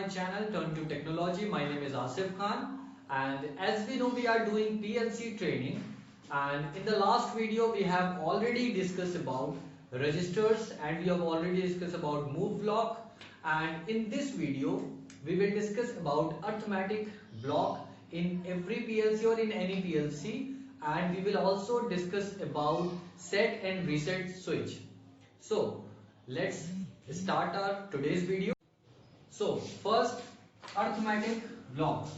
channel Turn to Technology. My name is Asif Khan, and as we know we are doing PLC training, and in the last video we have already discussed about registers and we have already discussed about move block, and in this video we will discuss about arithmetic block in every PLC or in any PLC, and we will also discuss about set and reset switch. So let's start our today's video. So first, arithmetic blocks.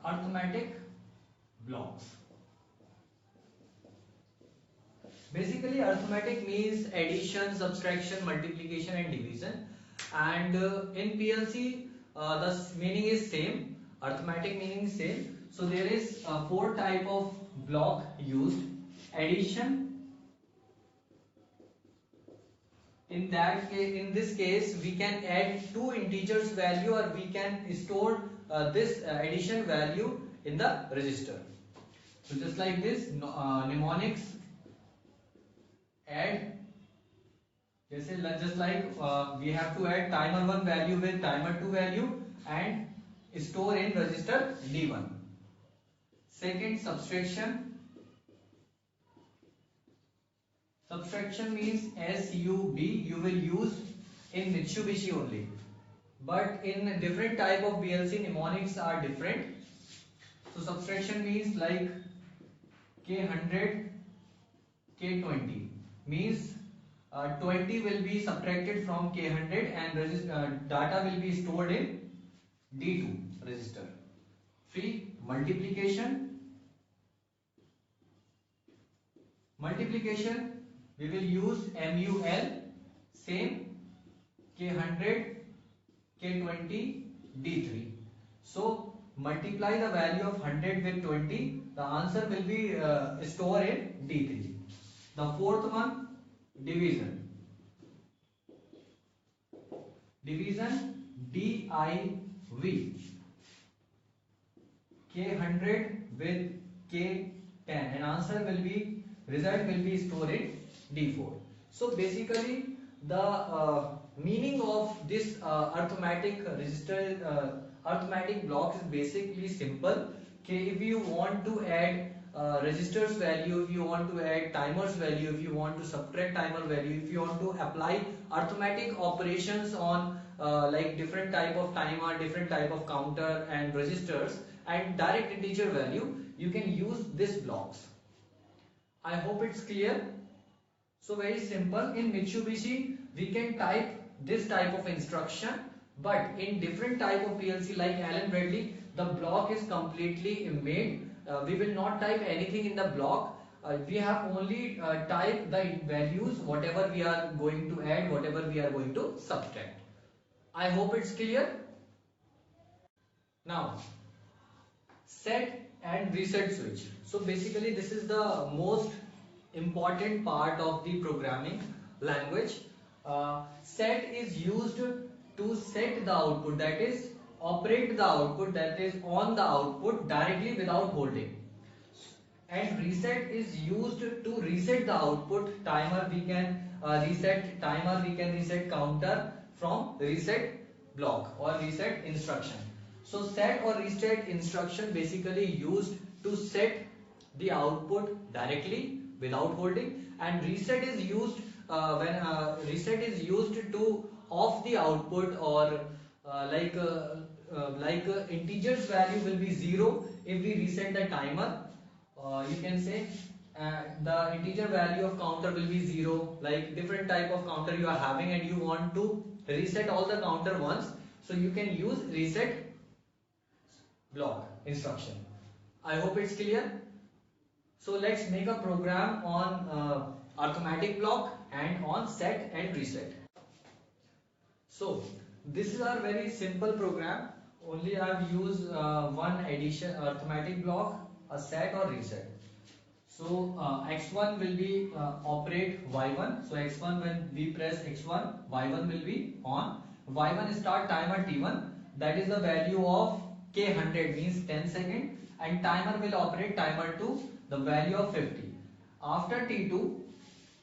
Arithmetic blocks. Basically, arithmetic means addition, subtraction, multiplication, and division. And in PLC, the meaning is same. Arithmetic meaning is same. So there is four type of block used: addition. In this case, we can add two integers value, or we can store this addition value in the register. So just like this, mnemonics add. Just like we have to add timer 1 value with timer 2 value and store in register D1. Second, subtraction. Subtraction means SUB, you will use in Mitsubishi only, but in different type of PLC mnemonics are different. So subtraction means like K100 K20 means 20 will be subtracted from K100 and data will be stored in D2 register. 3. Multiplication. Multiplication, we will use MUL, same K100 K20 D3. So multiply the value of 100 with 20, the answer will be stored in D3. The fourth one, division. Division, DIV. K100 with K10, and answer will be, result will be stored in D4. So basically the meaning of this arithmetic register arithmetic block is basically simple. Okay, if you want to add registers value, if you want to add timers value, if you want to subtract timer value, if you want to apply arithmetic operations on like different type of timer, different type of counter and registers and direct integer value, you can use these blocks. I hope it's clear. So very simple. In Mitsubishi we can type this type of instruction, but in different type of PLC like Allen Bradley, the block is completely made. We will not type anything in the block. We have only type the values, whatever we are going to add, whatever we are going to subtract. I hope it's clear. Now, set and reset switch. So basically this is the most important part of the programming language. Set is used to set the output, that is operate the output, that is on the output directly without holding, and reset is used to reset the output. Timer we can reset timer, we can reset counter from reset block or reset instruction. So set or reset instruction basically used to set the output directly without holding, and reset is used when reset is used to off the output, or like integers value will be 0 if we reset the timer. You can say the integer value of counter will be 0, like different type of counter you are having and you want to reset all the counter once, so you can use reset block instruction. I hope it's clear. So let's make a program on arithmetic block and on set and reset. So this is our very simple program. Only I have used one addition arithmetic block, a set or reset. So x1 will be operate y1. So x1, when we press x1, y1 will be on. Y1 start timer t1, that is the value of k100 means 10 second, and timer will operate timer 2, the value of 50. After t2,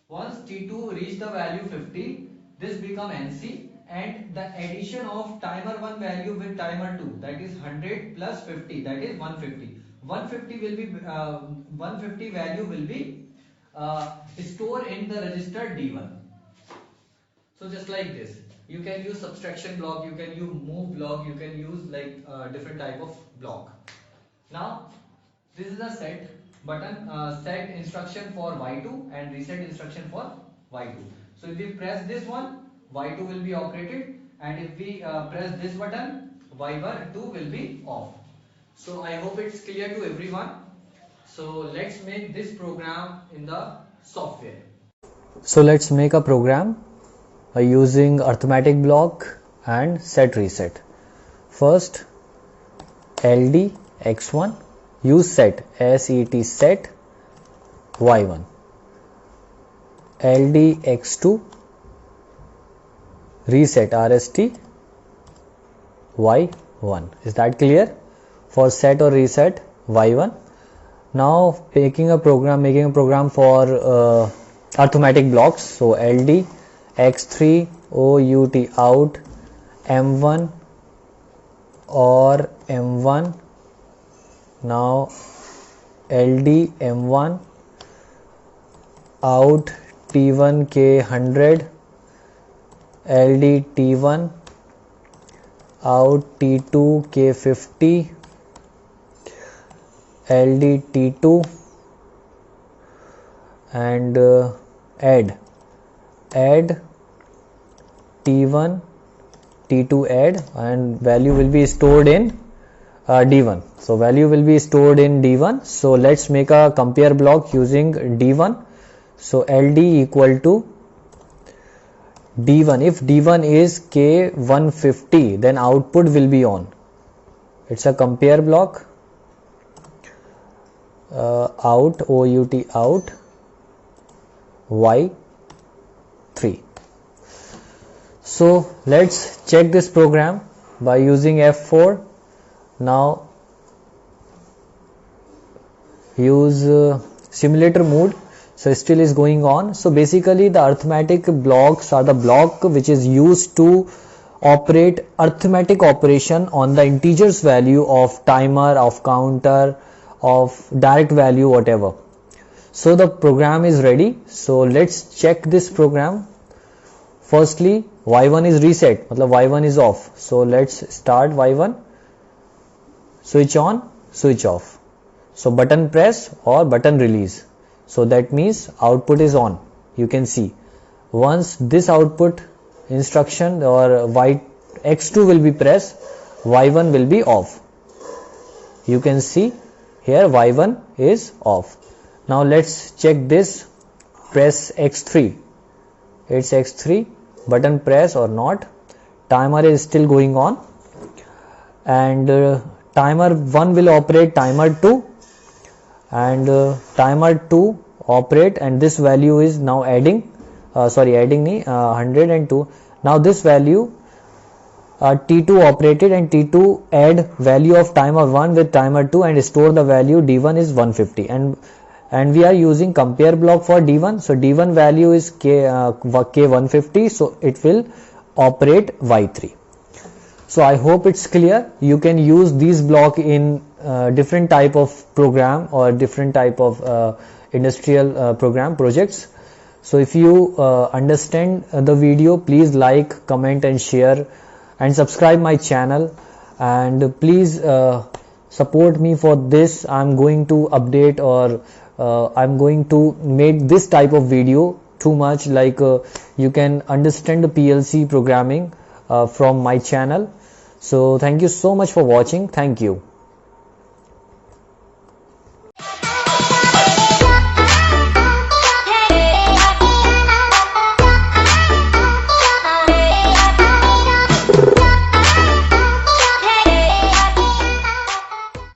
once t2 reach the value 50, this become NC, and the addition of timer 1 value with timer 2, that is 100 plus 50, that is 150. 150 will be 150 value will be stored in the register D1. So just like this, you can use subtraction block, you can use move block, you can use like different type of block. Now this is a set button, set instruction for Y2 and reset instruction for Y2. So if we press this one, Y2 will be operated, and if we press this button, Y2 will be off. So I hope it's clear to everyone. So let's make this program in the software. So let's make a program using arithmetic block and set reset. First, LD X1, use set, SET set Y1. LD X2, reset, RST Y1. Is that clear? For set or reset Y1. Now making a program for arithmetic blocks. So LD X3 OUT out M1 or M1. Now LD M1 out T1 K 100, LD T1 out T2 K 50, LD T2 and add T1 T2 add, and value will be stored in D1. So value will be stored in D1. So let's make a compare block using D1. So LD equal to D1. If D1 is K150, then output will be on. It's a compare block. Out OUT out Y3. So let's check this program by using F4. Now use simulator mode. So still is going on. So basically the arithmetic blocks are the block which is used to operate arithmetic operation on the integers value of timer, of counter, of direct value, whatever. So the program is ready. So let's check this program. Firstly, Y1 is reset, matlab Y1 is off. So let's start Y1. Switch on, switch off. So button press or button release. So that means output is on. You can see once this output instruction or X2 will be pressed, Y1 will be off. You can see here Y1 is off. Now let's check this. Press X3. It's X3. Button press or not. Timer is still going on. And timer 1 will operate timer 2. And timer 2 operate, and this value is now adding 102. Now this value T2 operated, and T2 add value of timer 1 with timer 2 and store the value D1 is 150, and we are using compare block for D1. So D1 value is K150, so it will operate Y3. So I hope it's clear. You can use these block in different type of program or different type of industrial program projects. So if you understand the video, please like, comment and share, and subscribe my channel, and please support me for this. I'm going to update or I'm going to make this type of video too much, like you can understand the PLC programming from my channel. So thank you so much for watching. Thank you.